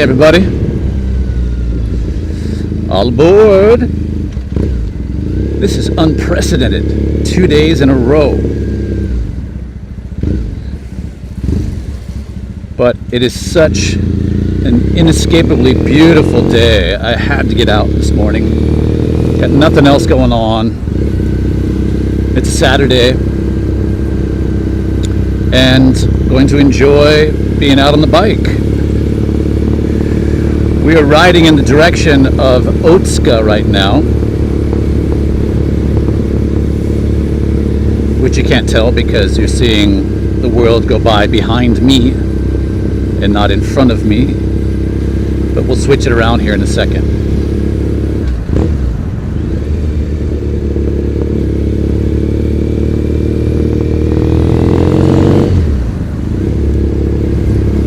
Hey everybody, all aboard. This is unprecedented, 2 days in a row. But it is such an inescapably beautiful day. I had to get out this morning. Got nothing else going on. It's a Saturday. And going to enjoy being out on the bike. We are riding in the direction of Otsuka right now, which you can't tell because you're seeing the world go by behind me and not in front of me, but we'll switch it around here in a second.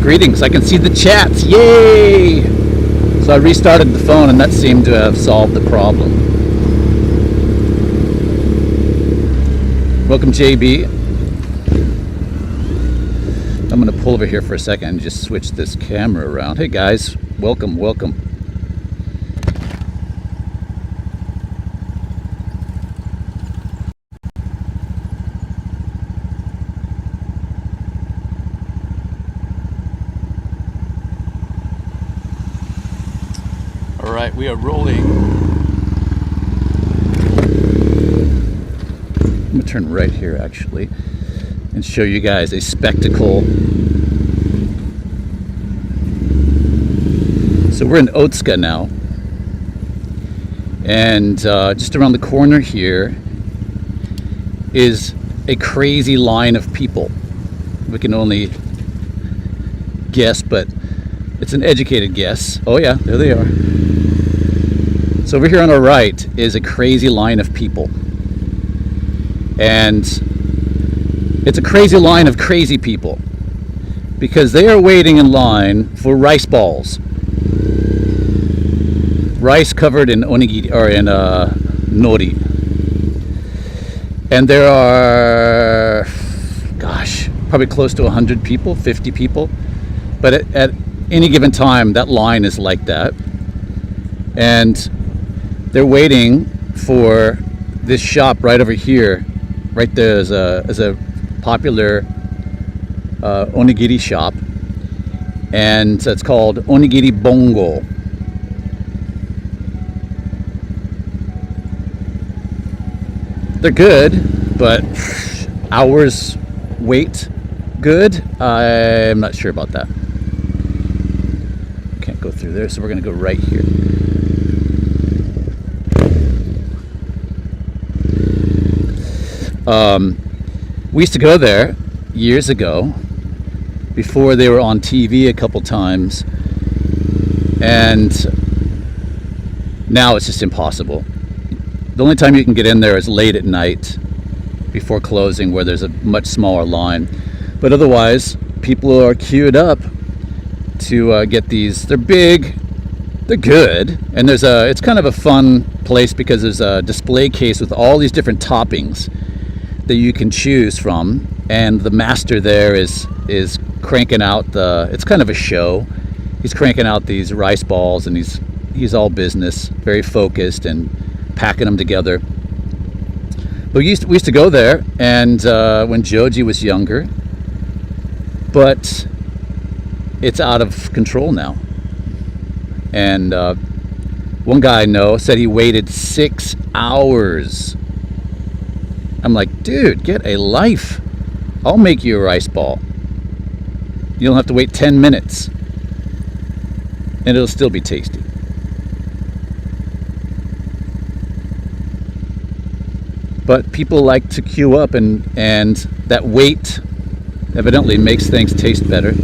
Greetings, I can see the chats, yay! So I restarted the phone and that seemed to have solved the problem. Welcome, JB. I'm going to pull over here for a second and just switch this camera around. Hey guys, welcome, welcome. All right, we are rolling. I'm going to turn right here actually and show you guys a spectacle. So we're in Otsuka now, and just around the corner here is a crazy line of people. We can only guess, but it's an educated guess. Oh yeah, there they are. So over here on our right is a crazy line of people, and it's a crazy line of crazy people because they are waiting in line for rice balls. Rice covered in onigiri, or in nori. And there are, gosh, probably close to 100 people, 50 people. But at any given time, that line is like that. And they're waiting for this shop right over here. Right there is a popular onigiri shop. And it's called Onigiri Bongo. They're good, but hours wait good? I'm not sure about that. Can't go through there, so we're gonna go right here. We used to go there years ago, before they were on TV a couple times, and now it's just impossible. The only time you can get in there is late at night before closing, where there's a much smaller line. But otherwise, people are queued up to get these. They're big, they're good, and it's kind of a fun place because there's a display case with all these different toppings that you can choose from, and the master there is cranking out it's kind of a show. He's cranking out these rice balls, and he's all business, very focused, and packing them together. But we used to go there, and when Joji was younger, but it's out of control now. And one guy I know said he waited 6 hours. I'm like, dude, get a life. I'll make you a rice ball. You don't have to wait 10 minutes, and it'll still be tasty. But people like to queue up, and that wait evidently makes things taste better.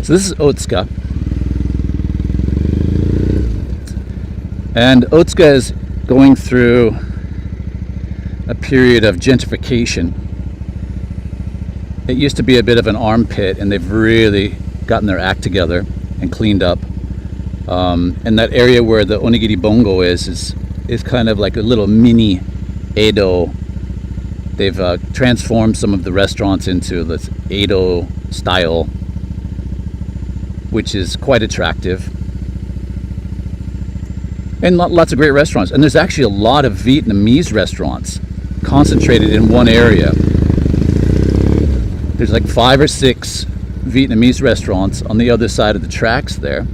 So this is Otsuka. And Otsuka is going through a period of gentrification. It used to be a bit of an armpit, and they've really gotten their act together and cleaned up. And that area where the Onigiri Bongo is kind of like a little mini Edo They've transformed some of the restaurants into this Edo style, which is quite attractive. And lots of great restaurants. And there's actually a lot of Vietnamese restaurants concentrated in one area. There's like 5 or 6 Vietnamese restaurants on the other side of the tracks there.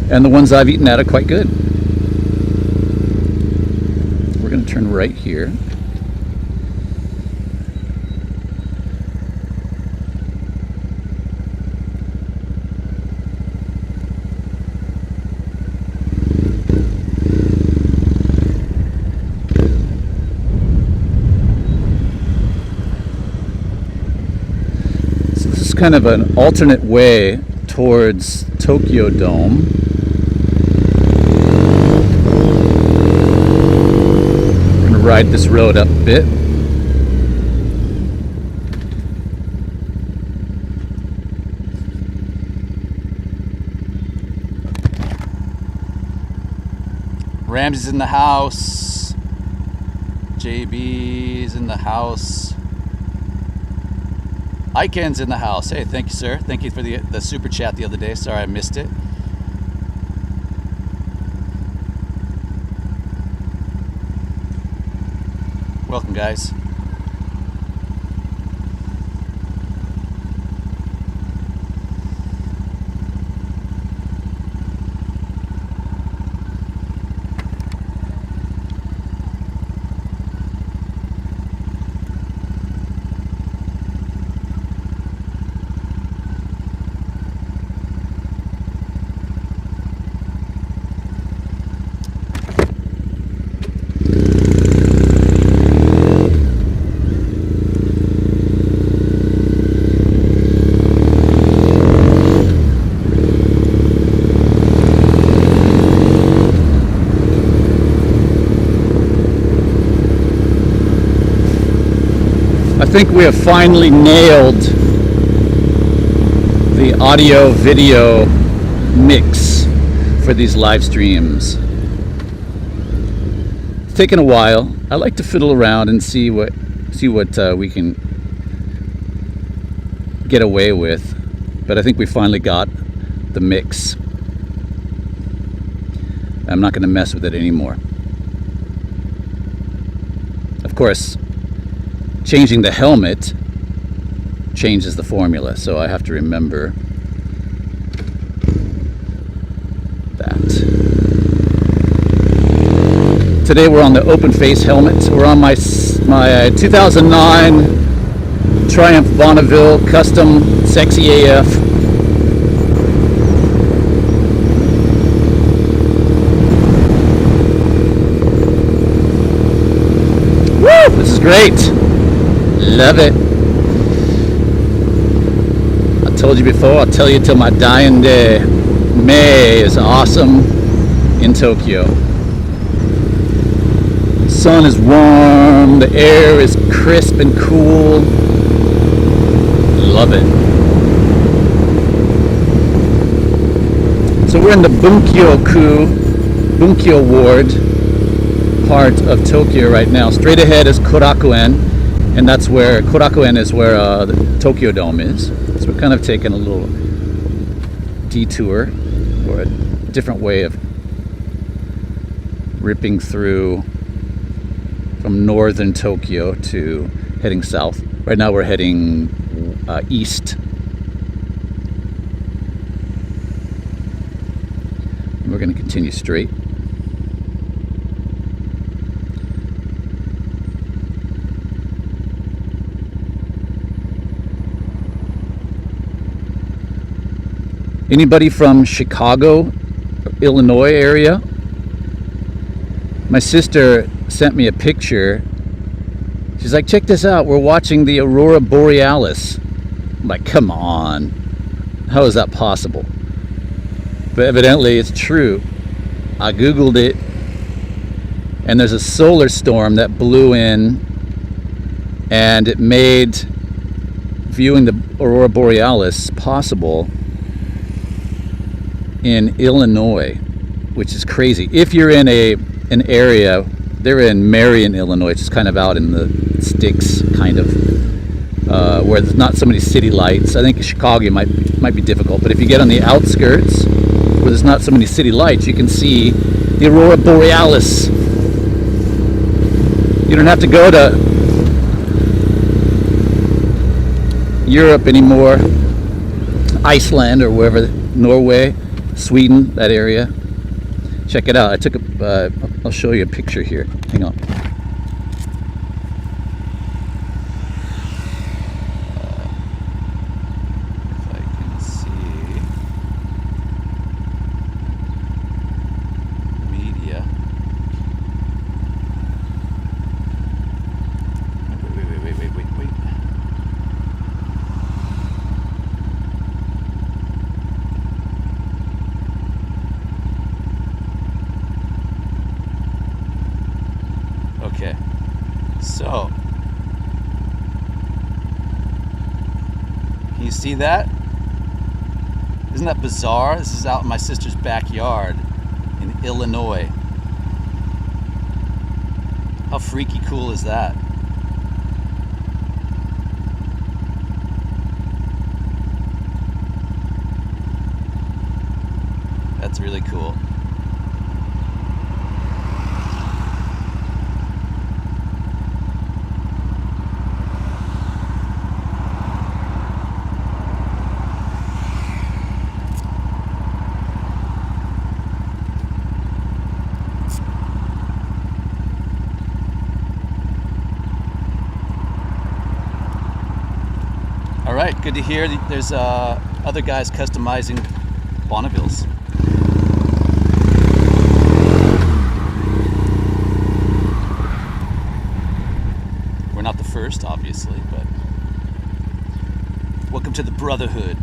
And the ones I've eaten at are quite good. We're going to turn right here. Kind of an alternate way towards Tokyo Dome. We're going to ride this road up a bit. Ramsey's in the house. JB's in the house. Iken's in the house. Hey, thank you, sir. Thank you for the super chat the other day. Sorry I missed it. Welcome, guys. I think we have finally nailed the audio video mix for these live streams. It's taken a while. I like to fiddle around and see what we can get away with, but I think we finally got the mix. I'm not going to mess with it anymore. Of course, changing the helmet changes the formula, so I have to remember that. Today we're on the open face helmet. We're on my 2009 Triumph Bonneville Custom Sexy AF. Woo! This is great. Love it. I told you before, I'll tell you till my dying day. May is awesome in Tokyo. The sun is warm, the air is crisp and cool. Love it. So we're in the Bunkyo Ward part of Tokyo right now. Straight ahead is Korakuen. And that's where Korakuen is, where the Tokyo Dome is. So we're kind of taking a little detour, or a different way of ripping through from northern Tokyo to heading south. Right now we're heading east. And we're going to continue straight. Anybody from Chicago, Illinois area? My sister sent me a picture. She's like, check this out. We're watching the Aurora Borealis. I'm like, come on. How is that possible? But evidently it's true. I Googled it. And there's a solar storm that blew in. And it made viewing the Aurora Borealis possible in Illinois, which is crazy. If you're in a an area. They're in Marion, Illinois, which is kind of out in the sticks, kind of, where there's not so many city lights. I think Chicago might be difficult, but if you get on the outskirts, where there's not so many city lights, you can see the Aurora Borealis. You don't have to go to Europe anymore, Iceland or wherever, Norway, Sweden, that area. Check it out. I took I'll show you a picture here. Hang on. If I can see media. Wait. Okay, so can you see that? Isn't that bizarre? This is out in my sister's backyard in Illinois. How freaky cool is that? That's really cool. All right, good to hear. There's other guys customizing Bonnevilles. We're not the first, obviously, but welcome to the Brotherhood.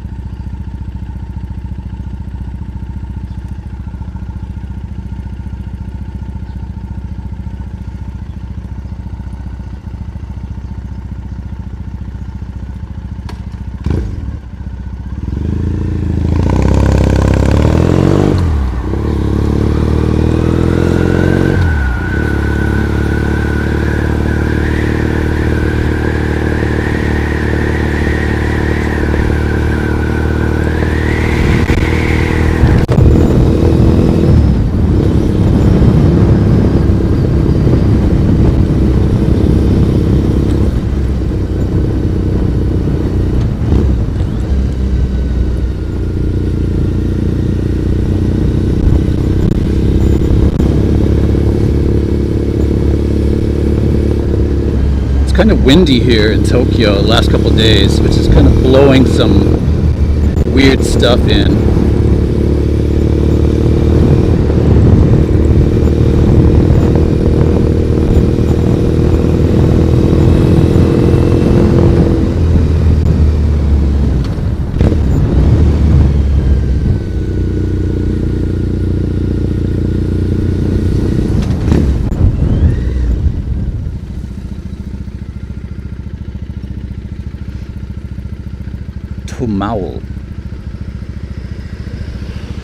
Kind of windy here in Tokyo the last couple of days, which is kind of blowing some weird stuff in. Tomawel.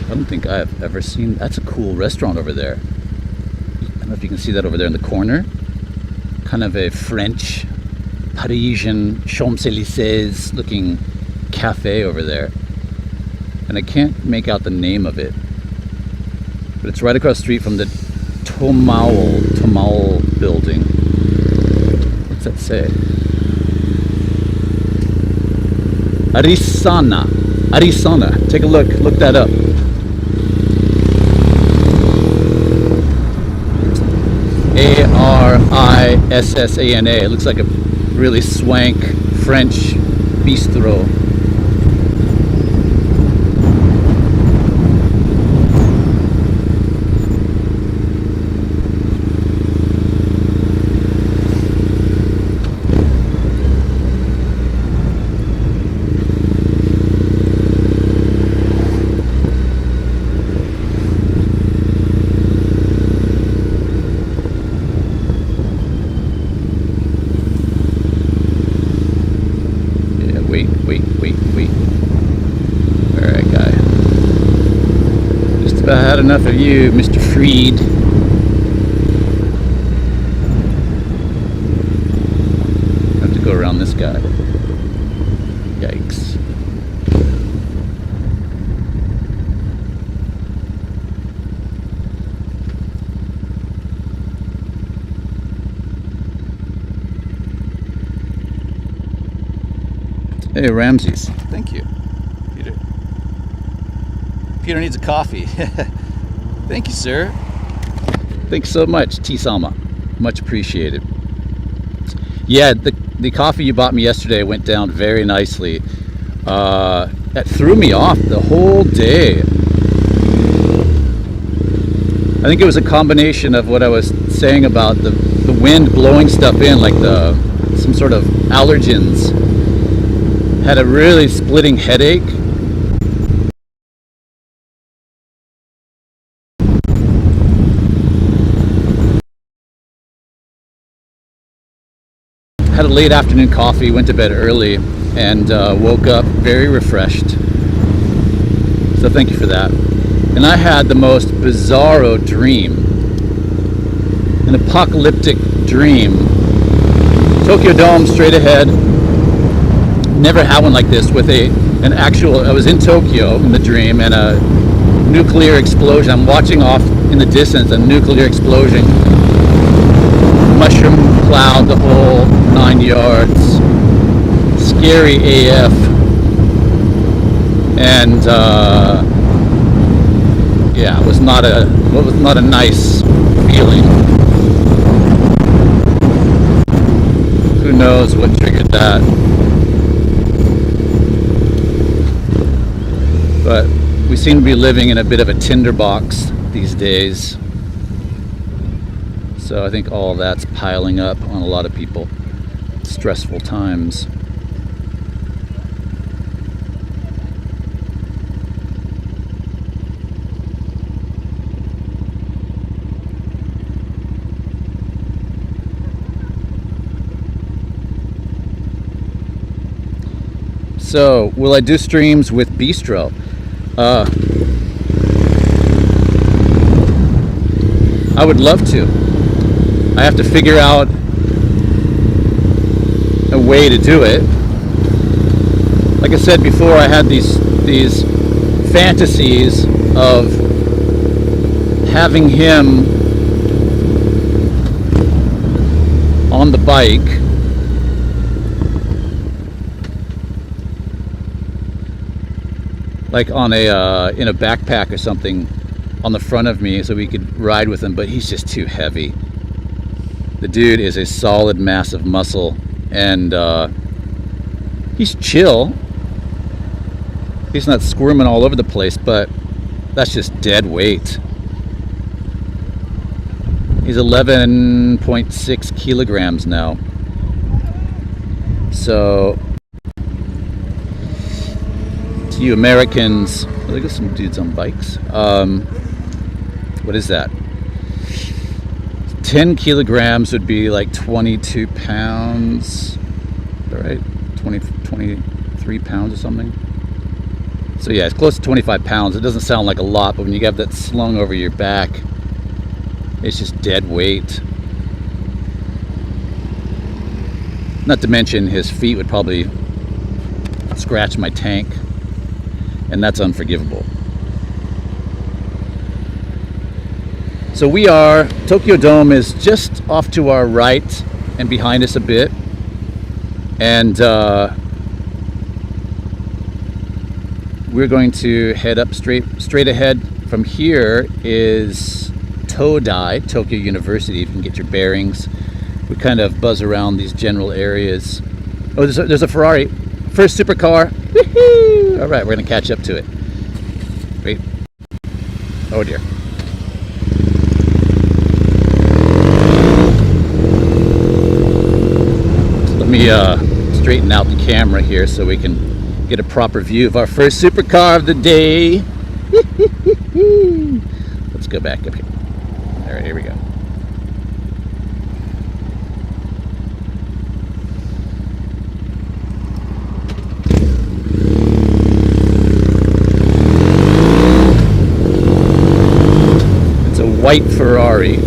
I don't think I've ever seen. That's a cool restaurant over there. I don't know if you can see that over there in the corner. Kind of a French, Parisian, Champs-Élysées looking cafe over there. And I can't make out the name of it. But it's right across the street from the Tomawel building. What's that say? Arisana. Take a look that up. Arissana. It looks like a really swank French bistro. Wait. Alright, guy. Just about had enough of you, Mr. Freed. this guy. Yikes. Hey, Ramses. Thank you, Peter. Peter needs a coffee. Thank you, sir. Thanks so much, T. Salma. Much appreciated. Yeah, the coffee you bought me yesterday went down very nicely. That threw me off the whole day. I think it was a combination of what I was saying about the wind blowing stuff in, like some sort of allergens. Had a really splitting headache. Had a late afternoon coffee, went to bed early, and woke up very refreshed. So thank you for that. And I had the most bizarro dream. An apocalyptic dream. Tokyo Dome straight ahead. Never had one like this with an actual, I was in Tokyo in the dream, and a nuclear explosion. I'm watching off in the distance a nuclear explosion. Mushroom cloud, the whole 9 yards. Scary AF. And yeah, it was not a nice feeling. Who knows what triggered that? But we seem to be living in a bit of a tinderbox these days. So I think all of that's piling up on a lot of people. Stressful times. So, will I do streams with Bistro? I would love to. I have to figure out a way to do it. Like I said before, I had these fantasies of having him on the bike like on in a backpack or something on the front of me so we could ride with him, but he's just too heavy. The dude is a solid mass of muscle, and he's chill. He's not squirming all over the place, but that's just dead weight. He's 11.6 kilograms now. So to you Americans, look at some dudes on bikes. What is that? 10 kilograms would be like 22 pounds. All right, 23 pounds or something. So yeah, it's close to 25 pounds. It doesn't sound like a lot, but when you have that slung over your back, it's just dead weight. Not to mention his feet would probably scratch my tank, and that's unforgivable. So Tokyo Dome is just off to our right and behind us a bit. And we're going to head up straight ahead. From here is Todai, Tokyo University. You can get your bearings. We kind of buzz around these general areas. Oh, there's a Ferrari. First supercar. Woohoo! All right, we're going to catch up to it. Wait. Oh dear. Let me straighten out the camera here so we can get a proper view of our first supercar of the day. Let's go back up here. All right, here we go. It's a white Ferrari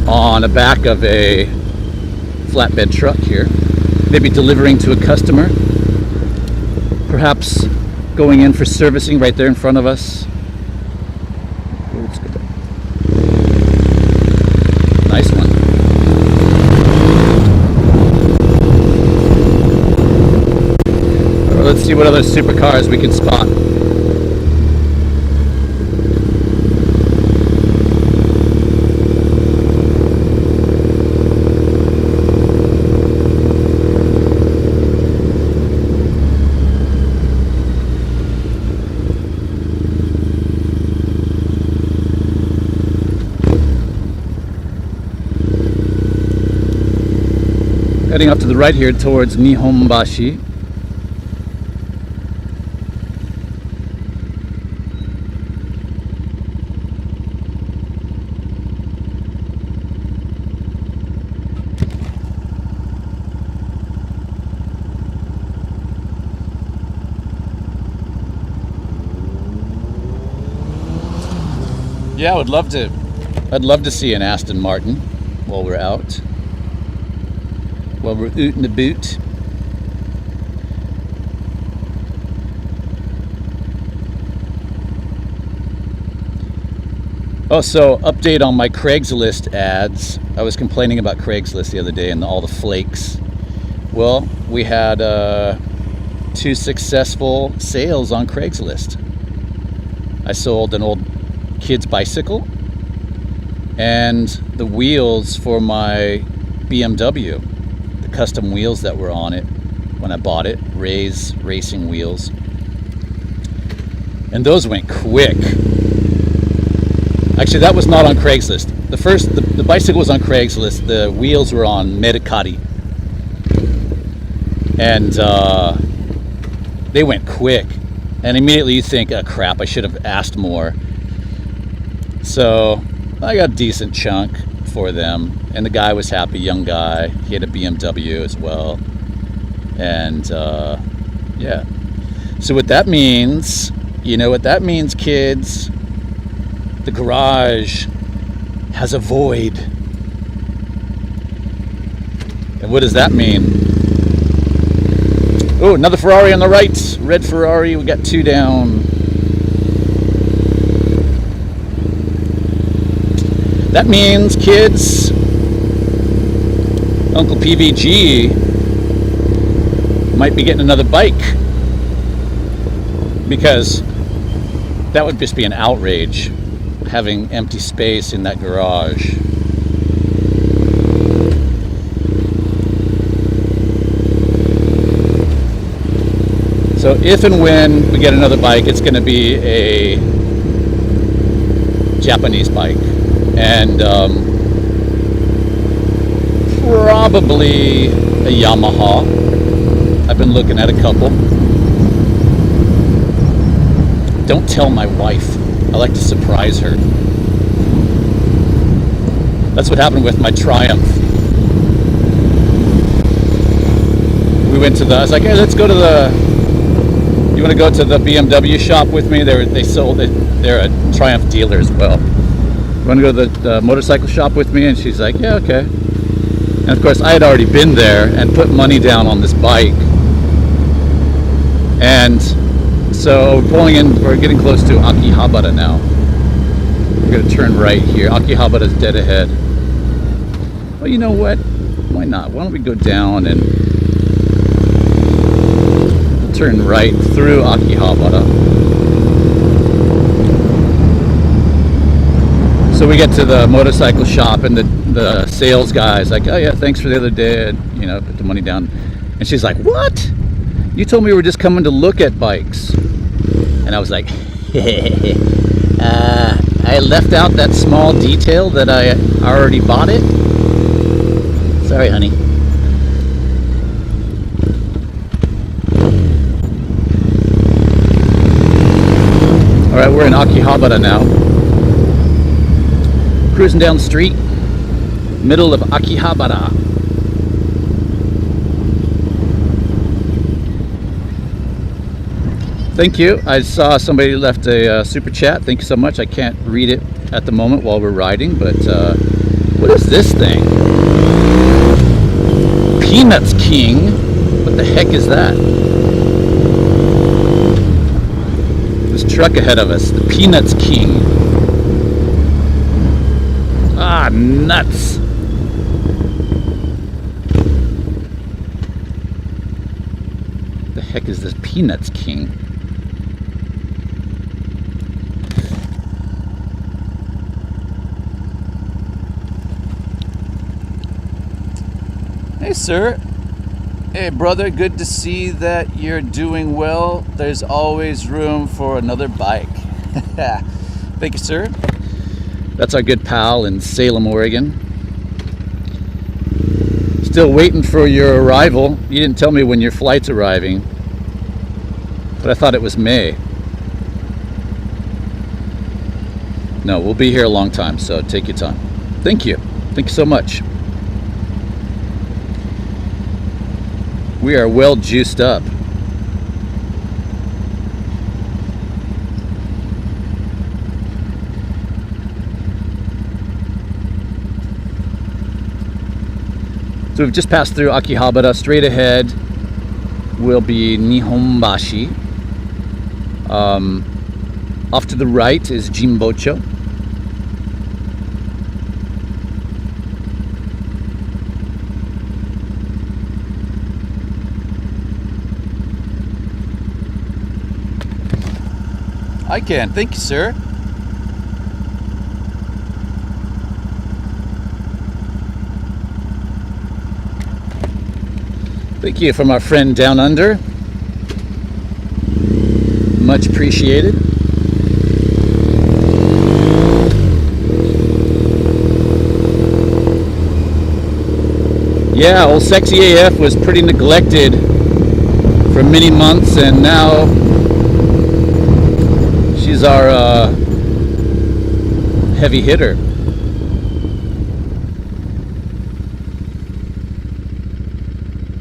on the back of a flatbed truck here. Maybe delivering to a customer. Perhaps going in for servicing right there in front of us. Oh, let's go back. Nice one. Let's see what other supercars we can spot. Heading off to the right here towards Nihonbashi. Yeah, I'd love to see an Aston Martin while we're out. While we're oot in the boot. Oh, so update on my Craigslist ads. I was complaining about Craigslist the other day and all the flakes. Well, we had 2 successful sales on Craigslist. I sold an old kid's bicycle and the wheels for my BMW. Custom wheels that were on it when I bought it, Ray's racing wheels, and those went quick. Actually, that was not on Craigslist. The bicycle was on Craigslist. The wheels were on Mercari, and they went quick. And immediately you think, oh crap, I should have asked more. So I got a decent chunk for them, and the guy was happy, young guy. He had a BMW as well, and yeah. So what that means, you know what that means, kids? The garage has a void. And what does that mean? Oh, another Ferrari on the right. Red Ferrari. We got 2 down. That means, kids, Uncle PVG might be getting another bike, because that would just be an outrage, having empty space in that garage. So if and when we get another bike, it's going to be a Japanese bike. And probably a Yamaha. I've been looking at a couple. Don't tell my wife. I like to surprise her. That's what happened with my Triumph. We went to I was like, hey, let's go to you want to go to the BMW shop with me? They're a Triumph dealer as well. You want to go to the motorcycle shop with me? And she's like, yeah, okay. And of course, I had already been there and put money down on this bike. And so we're pulling in, we're getting close to Akihabara now. We're going to turn right here. Akihabara is dead ahead. Well, you know what? Why not? Why don't we go down and we'll turn right through Akihabara. So we get to the motorcycle shop, and the sales guy's like, oh yeah, thanks for the other day, and, you know, put the money down. And she's like, what? You told me we were just coming to look at bikes. And I was like, I left out that small detail that I already bought it. Sorry, honey. All right, we're in Akihabara now. Cruising down the street, middle of Akihabara. Thank you. I saw somebody left a super chat. Thank you so much. I can't read it at the moment while we're riding, but what is this thing? Peanuts King. What the heck is that? This truck ahead of us, the Peanuts King. Ah, nuts. The heck is this Peanuts King? Hey, sir. Hey, brother, good to see that you're doing well. There's always room for another bike. Thank you, sir. That's our good pal in Salem, Oregon. Still waiting for your arrival. You didn't tell me when your flight's arriving, but I thought it was May. No, we'll be here a long time, so take your time. Thank you. Thank you so much. We are well juiced up. So we've just passed through Akihabara. Straight ahead will be Nihonbashi. Off to the right is Jimbocho. I can. Thank you, sir. Thank you from our friend down under. Much appreciated. Yeah, old Sexy AF was pretty neglected for many months, and now she's our heavy hitter.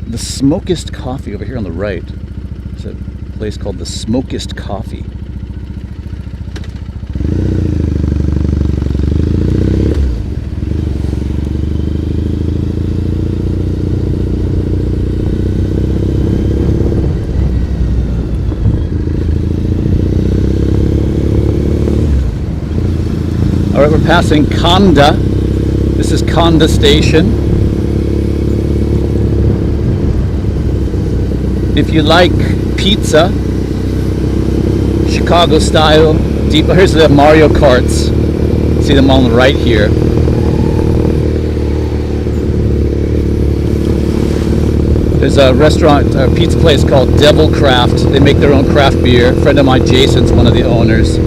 The Smokest Coffee over here on the right. There's a place called the Smokest Coffee. All right, we're passing Kanda. This is Kanda Station. If you like pizza, Chicago style, deep. Here's the Mario Karts. See them on the right here. There's a restaurant, a pizza place called Devil Craft. They make their own craft beer. A friend of mine, Jason's one of the owners.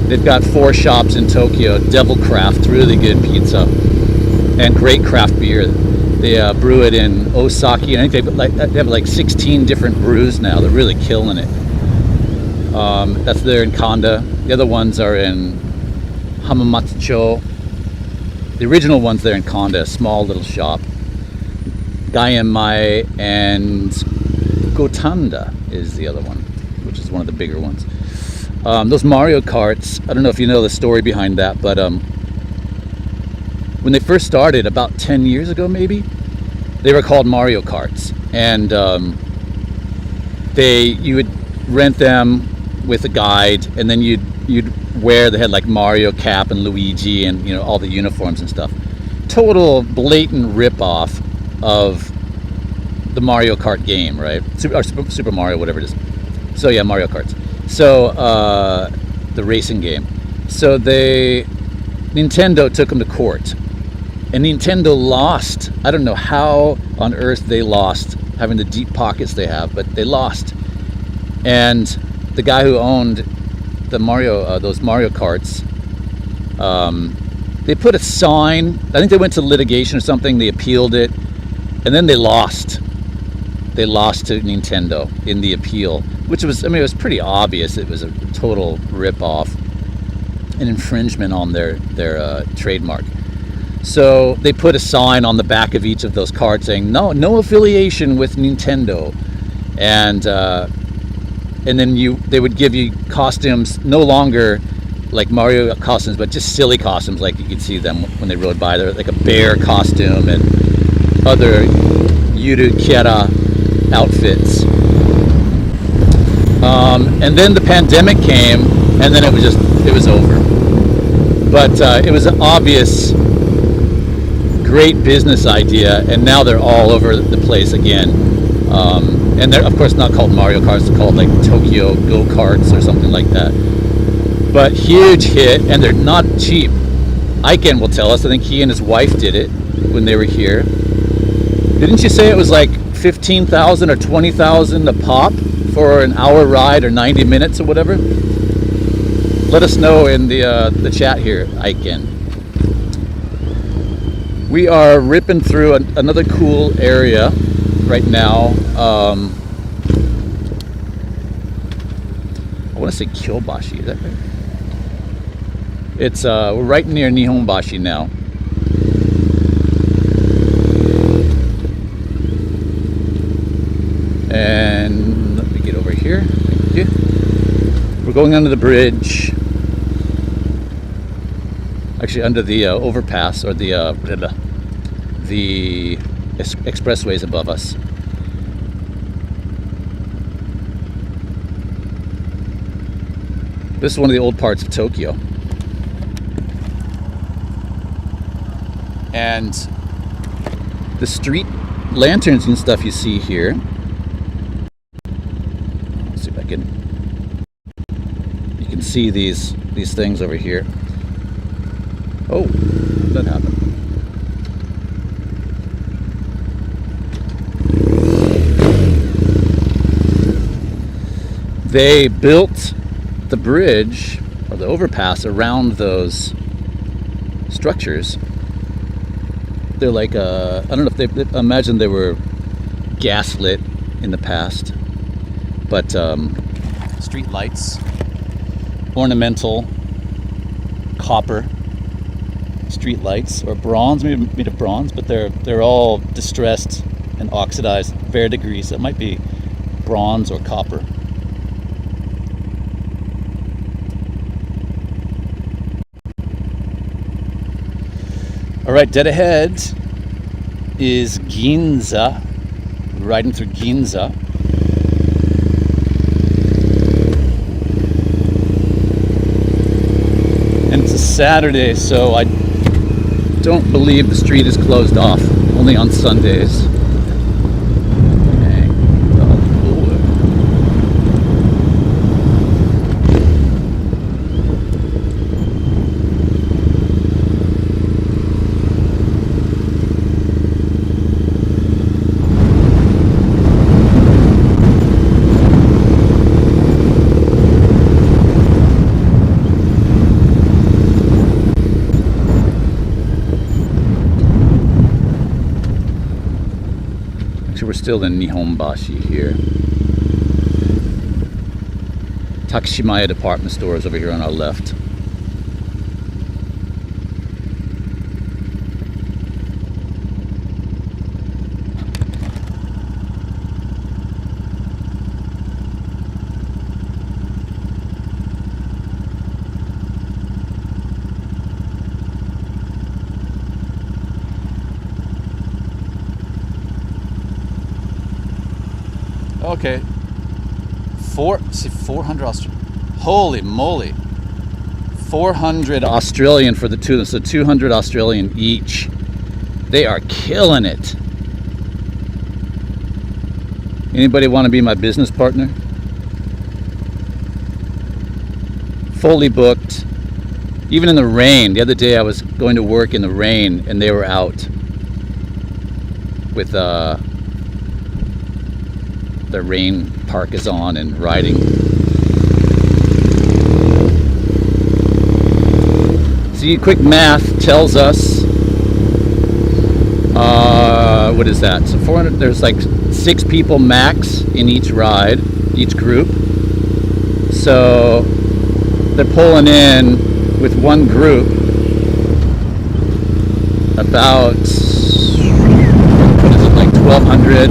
They've got 4 shops in Tokyo. Devil Craft, really good pizza and great craft beer. They brew it in Osaki, and I think they have like 16 different brews now. They're really killing it. That's there in Kanda. The other ones are in Hamamatsucho. The original ones there in Kanda, a small little shop. Gaenmai and Gotanda is the other one, which is one of the bigger ones. Those Mario Karts, I don't know if you know the story behind that, but when they first started about 10 years ago maybe, they were called Mario Karts, and you would rent them with a guide, and then you'd wear, they had like Mario cap and Luigi and all the uniforms and stuff. Total blatant rip-off of the Mario Kart game, right? Super Mario, whatever it is. So yeah, Mario Karts. So the racing game. So Nintendo took them to court, and Nintendo lost. I don't know how on earth they lost, having the deep pockets they have, but they lost. And the guy who owned the those Mario Karts, they put a sign. I think they went to litigation or something. They appealed it, and then they lost. They lost to Nintendo in the appeal, which was, it was pretty obvious. It was a total rip-off, an infringement on their trademark. So they put a sign on the back of each of those cards saying no affiliation with Nintendo, and then they would give you costumes, no longer like Mario costumes, but just silly costumes, like you could see them when they rode by. They're like a bear costume and other Yuru Kera outfits. And then the pandemic came, and then it was over. But it was an obvious, great business idea, and now they're all over the place again. And they're of course not called Mario Karts, they're called like Tokyo Go-Karts or something like that. But huge hit, and they're not cheap. Aiken will tell us, I think he and his wife did it when they were here. Didn't you say it was like 15,000 or 20,000 a pop for an hour ride or 90 minutes or whatever? Let us know in the chat here, Aiken. We are ripping through another cool area right now. I want to say Kyobashi, is that right? It's we're right near Nihonbashi now. And let me get over here. Thank you. We're going under the bridge. Actually, under the overpass, or the expressways above us. This is one of the old parts of Tokyo. And the street lanterns and stuff you see here. Let's see if I can. You can see these things over here. Oh, that happened. They built the bridge or the overpass around those structures. They're like I don't know if they imagine they were gaslit in the past, but street lights, ornamental copper street lights, or bronze, maybe made of bronze, but they're all distressed and oxidized verdigris. So it might be bronze or copper. All right, dead ahead is Ginza. Riding through Ginza. And it's a Saturday, so I don't believe the street is closed off, only on Sundays. We're still in Nihonbashi here. Takashimaya department store is over here on our left. Okay, 400 Australian. Holy moly, 400 Australian for the two of them, so 200 Australian each. They are killing it. Anybody want to be my business partner? Fully booked. Even in the rain. The other day I was going to work in the rain and they were out with their rain parkas on and riding. See, quick math tells us what is that? So 400. There's like 6 people max in each ride, each group. So they're pulling in with one group about, what is it, like 1,200?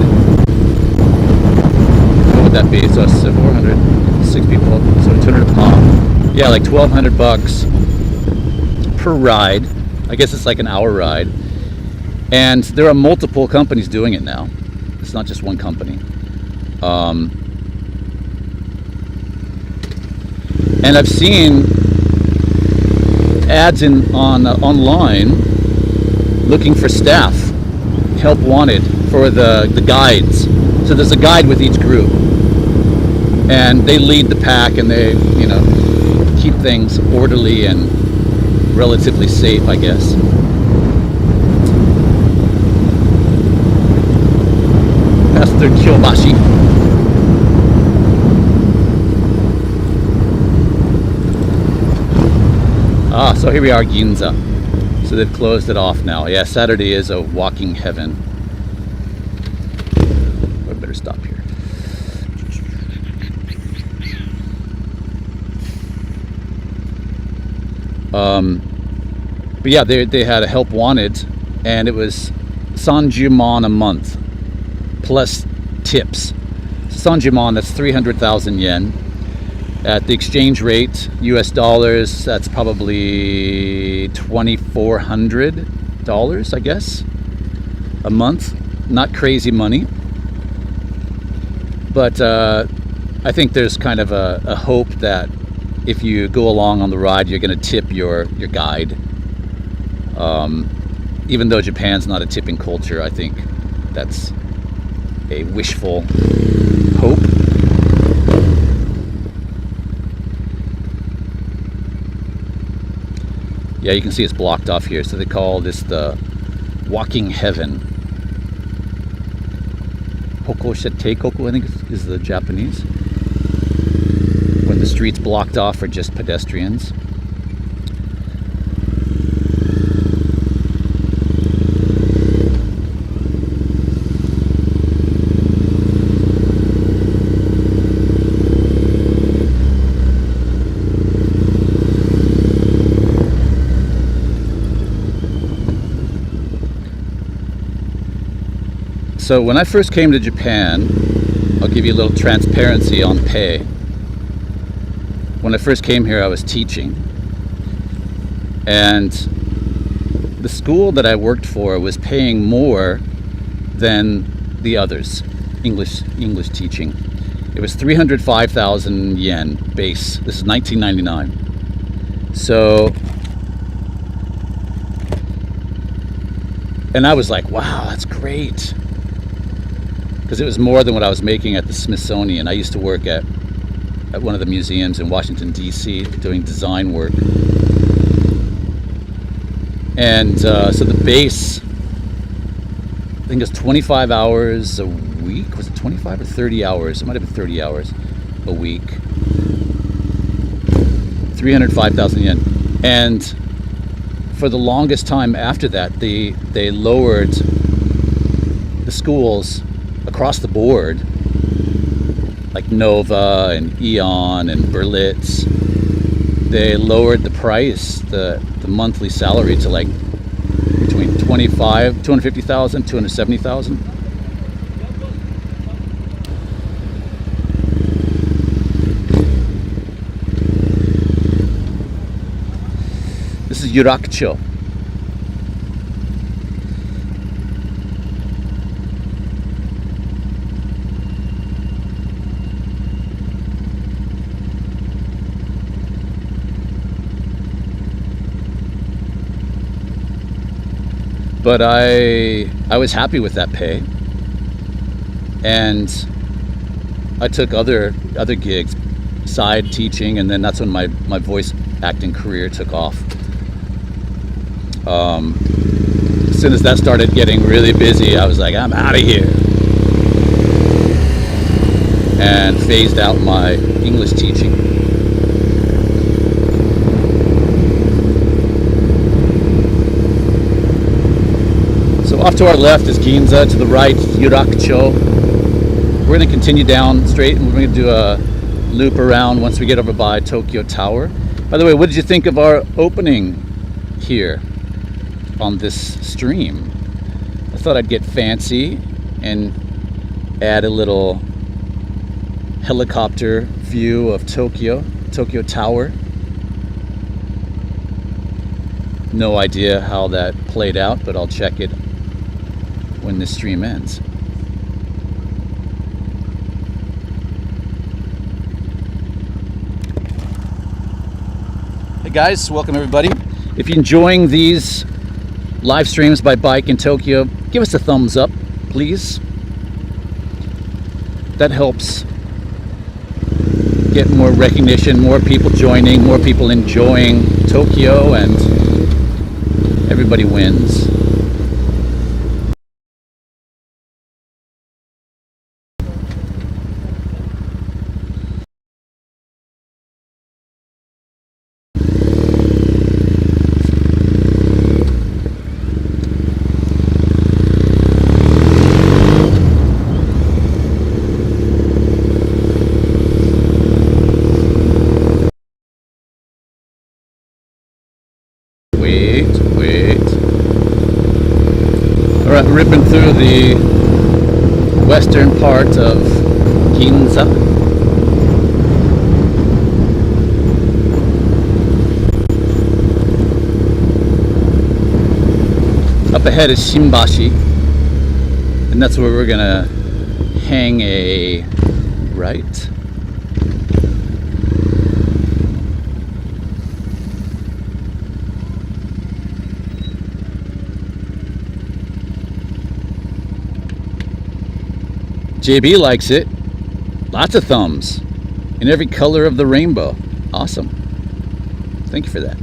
What would that be? So it's 400, 6 people, so 200 a pop. Yeah, like $1,200 per ride. I guess it's like an hour ride. And there are multiple companies doing it now. It's not just one company. And I've seen ads online looking for staff, help wanted for the guides. So there's a guide with each group, and they lead the pack, and they keep things orderly and relatively safe, I guess. Pastor Kyobashi. So here we are, Ginza. So they've closed it off now. Yeah, Saturday is a walking heaven. I better stop here. But yeah, they had a help wanted, and it was Sanjumon a month plus tips. Sanjumon, that's 300,000 yen. At the exchange rate, US dollars, that's probably $2,400, I guess, a month. Not crazy money. But I think there's kind of a hope that if you go along on the ride, you're going to tip your guide. Even though Japan's not a tipping culture, I think that's a wishful hope. Yeah, you can see it's blocked off here, so they call this the walking heaven. Hokosha Teikoku, I think is the Japanese. When the streets blocked off for just pedestrians. So when I first came to Japan, I'll give you a little transparency on pay. When I first came here, I was teaching. And the school that I worked for was paying more than the others, English teaching. It was 305,000 yen base. This is 1999. So, and I was like, wow, that's great. Because it was more than what I was making at the Smithsonian. I used to work at one of the museums in Washington, D.C., doing design work. And so the base, I think it was 25 hours a week. Was it 25 or 30 hours? It might have been 30 hours a week. 305,000 yen. And for the longest time after that, they lowered the schools across the board, like Nova and Eon and Berlitz. They lowered the price, the monthly salary, to like between 250,000, 270,000. This is Yurakucho. But I was happy with that pay, and I took other gigs, side teaching, and then that's when my voice acting career took off. As soon as that started getting really busy, I was like, I'm out of here, and phased out my English teaching. Off to our left is Ginza, to the right, Yurakucho. We're going to continue down straight, and we're going to do a loop around once we get over by Tokyo Tower. By the way, what did you think of our opening here on this stream? I thought I'd get fancy and add a little helicopter view of Tokyo Tower. No idea how that played out, but I'll check it when this stream ends. Hey guys, welcome everybody. If you're enjoying these live streams by bike in Tokyo, give us a thumbs up, please. That helps get more recognition, more people joining, more people enjoying Tokyo, and everybody wins. Alright, ripping through the western part of Ginza. Up ahead is Shimbashi, and that's where we're gonna hang a right. JB likes it. Lots of thumbs in every color of the rainbow. Awesome. Thank you for that.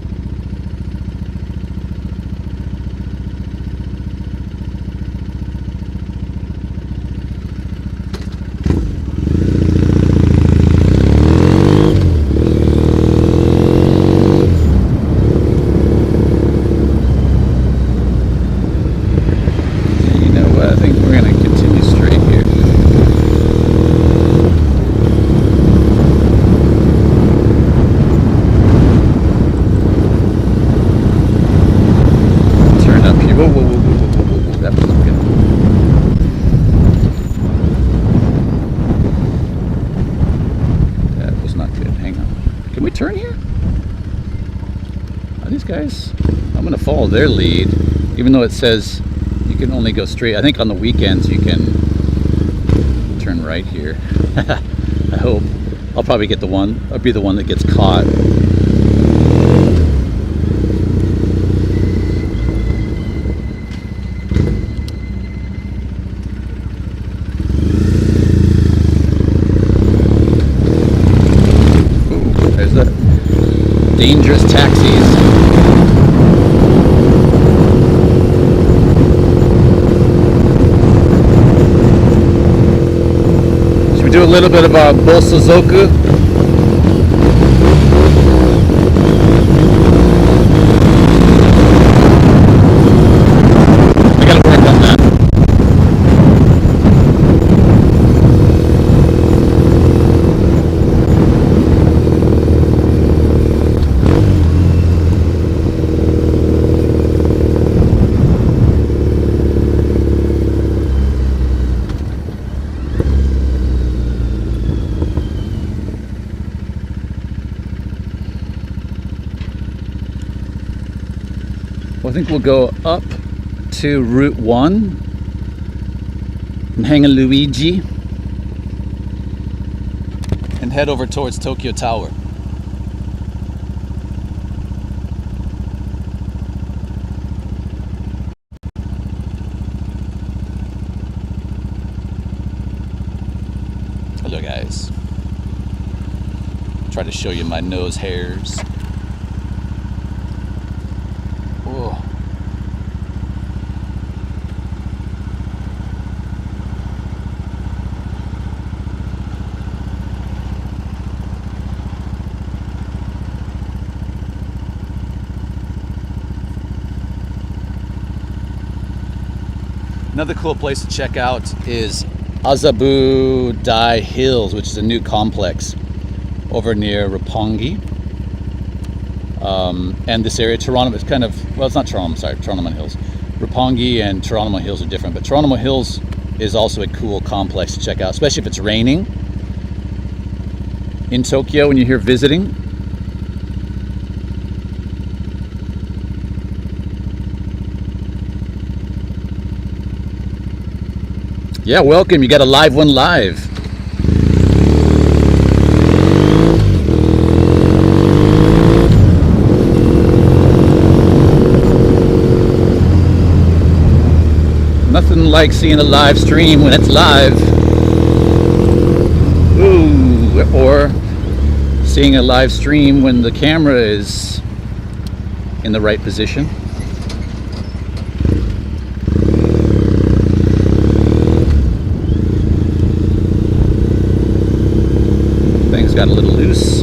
You know what? I think we're going to continue straight here. Turn here? Are these guys? I'm gonna follow their lead, even though it says you can only go straight. I think on the weekends you can turn right here. I hope. I'll probably get the one. I'll be the one that gets caught. Dangerous taxis. Should we do a little bit of our Bosozoku? I gotta work on that. I think we'll go up to Route 1 and hang a Luigi and head over towards Tokyo Tower. Hello guys. Try to show you my nose hairs. Whoa. Another cool place to check out is Azabu Dai Hills, which is a new complex over near Roppongi. And this area, Toronto, is kind of, well, it's not Toronto, sorry, Toronto Hills. Roppongi and Toronto Hills are different, but Toronto Hills is also a cool complex to check out, especially if it's raining in Tokyo when you're here visiting. Yeah, welcome. You got a live one live. Nothing like seeing a live stream when it's live. Ooh, or seeing a live stream when the camera is in the right position. Things got a little loose.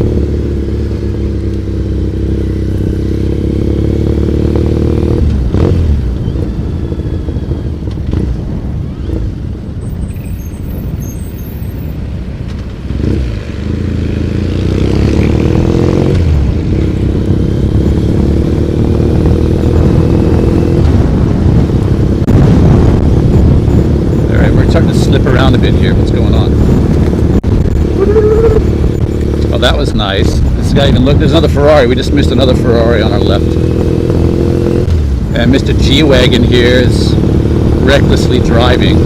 Starting to slip around a bit here. What's going on? Oh, that was nice. This guy even looked. There's another Ferrari. We just missed another Ferrari on our left. And Mr. G-Wagon here is recklessly driving.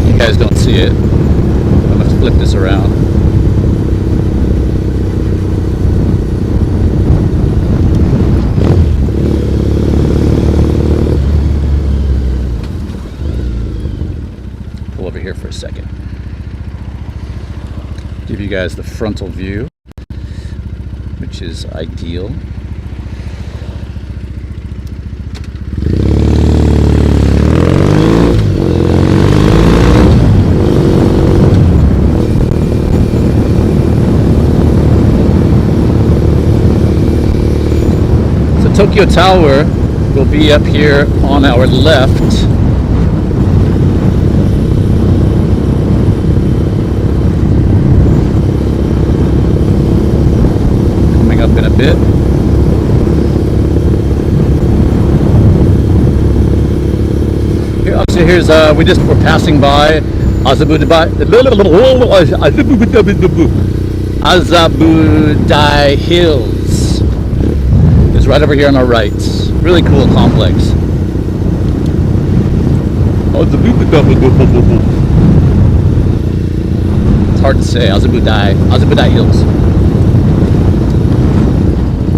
You guys don't see it. I'm going to flip this around. Over here for a second. Give you guys the frontal view, which is ideal. So Tokyo Tower will be up here on our left. In a bit. Here, obviously, we're passing by Azabudai Hills. It's right over here on our right. Really cool complex. It's hard to say. Azabudai Hills.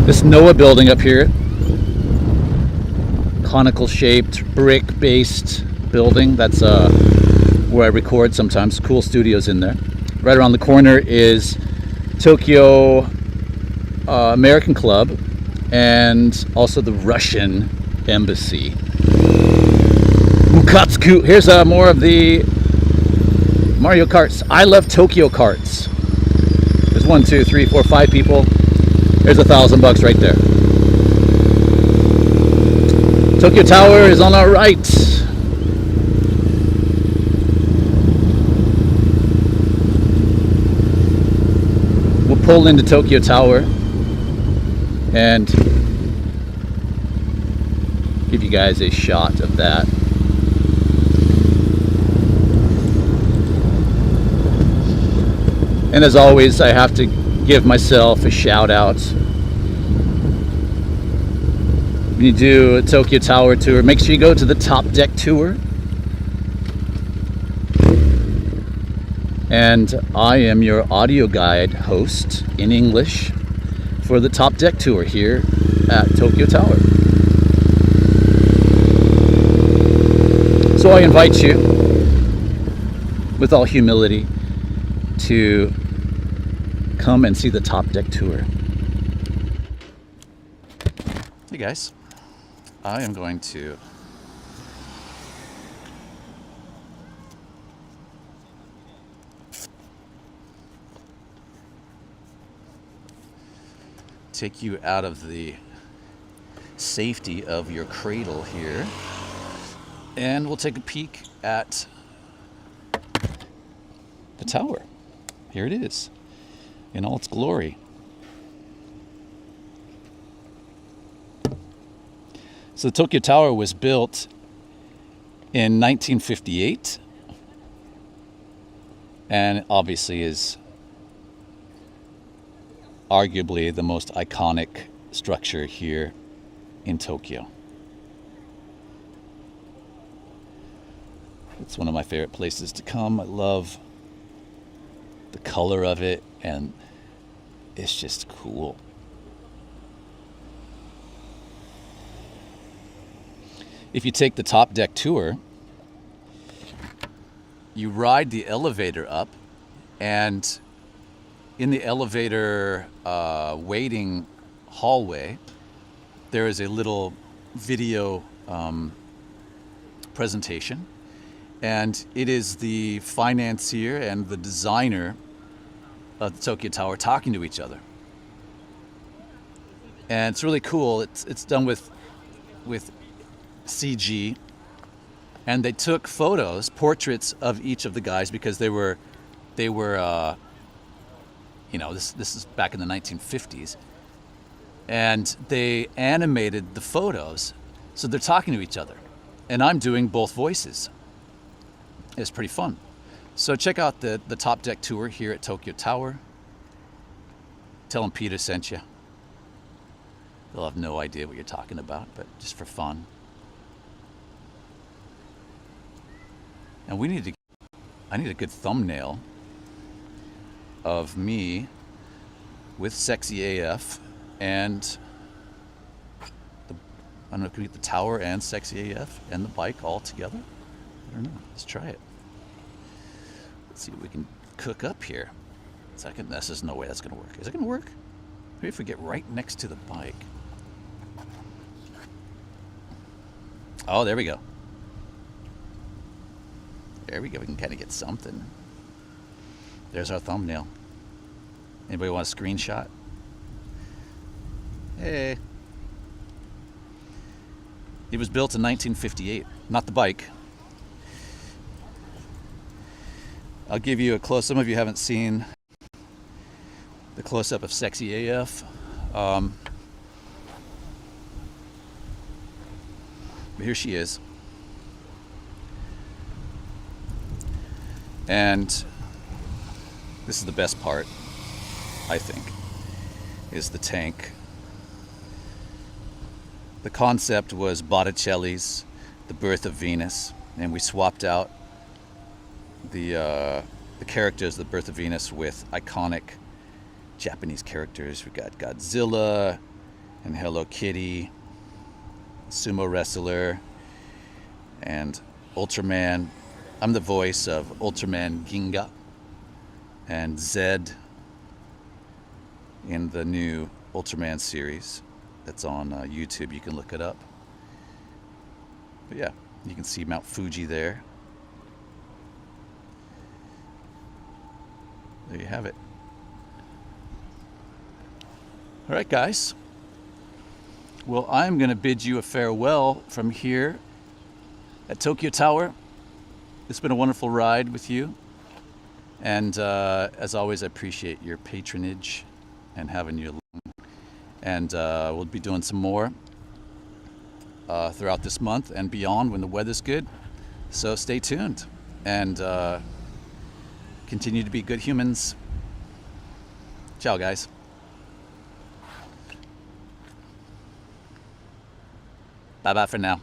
This NOAA building up here, conical shaped, brick based building. That's where I record sometimes. Cool studios in there. Right around the corner is Tokyo American Club and also the Russian Embassy. Mukatsuku. Here's more of the Mario Karts. I love Tokyo Karts. There's 1, 2, 3, 4, 5 people. There's $1,000 right there. Tokyo Tower is on our right. We'll pull into Tokyo Tower and give you guys a shot of that. And as always, I have to give myself a shout out. When you do a Tokyo Tower tour, make sure you go to the Top Deck tour. And I am your audio guide host in English for the Top Deck tour here at Tokyo Tower. So I invite you, with all humility, to come and see the Top Deck tour. Hey guys, I am going to take you out of the safety of your cradle here, and we'll take a peek at the tower. Here it is in all its glory. So the Tokyo Tower was built in 1958 and obviously is arguably the most iconic structure here in Tokyo. It's one of my favorite places to come. I love the color of it, and it's just cool. If you take the top deck tour, you ride the elevator up, and in the elevator waiting hallway, there is a little video presentation, and it is the financier and the designer of the Tokyo Tower talking to each other. And it's really cool. It's done with CG, and they took photos, portraits of each of the guys, because they were this is back in the 1950s, and they animated the photos so they're talking to each other, and I'm doing both voices. It's pretty fun. So check out the top deck tour here at Tokyo Tower. Tell them Peter sent you. They'll have no idea what you're talking about, but just for fun. And I need a good thumbnail of me with Sexy AF and I don't know if we get the tower and Sexy AF and the bike all together. I don't know. Let's try it. Let's see what we can cook up here. There's no way that's going to work. Is it going to work? Maybe if we get right next to the bike. Oh, there we go. There we go. We can kind of get something. There's our thumbnail. Anybody want a screenshot? Hey. It was built in 1958. Not the bike. I'll give you a close. Some of you haven't seen the close-up of Sexy AF. But here she is. And this is the best part, I think, is the tank. The concept was Botticelli's The Birth of Venus, and we swapped out the characters of The Birth of Venus with iconic Japanese characters. We got Godzilla and Hello Kitty, sumo wrestler, and Ultraman. I'm the voice of Ultraman Ginga and Zed in the new Ultraman series that's on YouTube. You can look it up. But yeah, you can see Mount Fuji there. There you have it. All right, guys. Well, I'm going to bid you a farewell from here at Tokyo Tower. It's been a wonderful ride with you. And as always, I appreciate your patronage and having you along. And we'll be doing some more throughout this month and beyond when the weather's good. So stay tuned and continue to be good humans. Ciao, guys. Bye-bye for now.